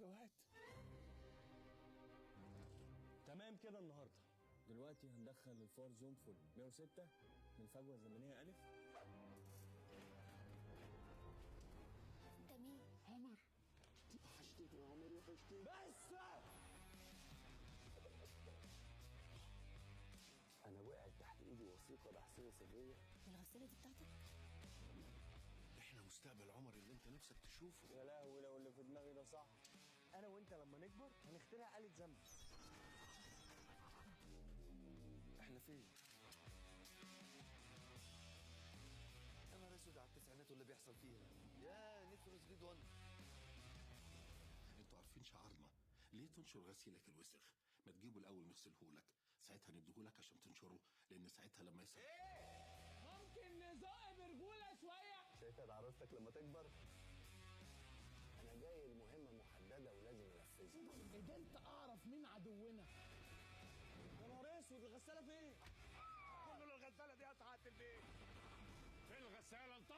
يا واد. تمام كده النهارده. دلوقتي هندخل الفار زون فول 106 من الفجوه الزمنيه الف. انت مين؟ عمر. وحشتني يا عمر، وحشتني. بس انا وقعت تحت ايدي وثيقه بحثيه سريه. الغساله دي بتاعتك؟ احنا مستقبل عمر اللي انت نفسك تشوفه. يا لهوي لو اللي في دماغي ده صح. انا وانت لما نكبر هنخترع آلة زمن. احنا فين؟ يا نهار اسود على التسعينات واللي بيحصل فيها. يا نيد فور سبيد 1. انتوا عارفين شعارنا، ليه تنشر غسيلك الوسخ؟ ما تجيبه الاول نغسلهولك، ساعتها نديهولك عشان تنشره، لان ساعتها لما يصير ممكن نزق برجوله شويه. شايفها عروستك لما تكبر؟ انا جاي المهمه محدده ولازم انفذها. قدرت اعرف مين عدونا. يا نهار اسود، الغساله فين؟ كل الغساله دي قطعت البيت. فين الغساله؟ انت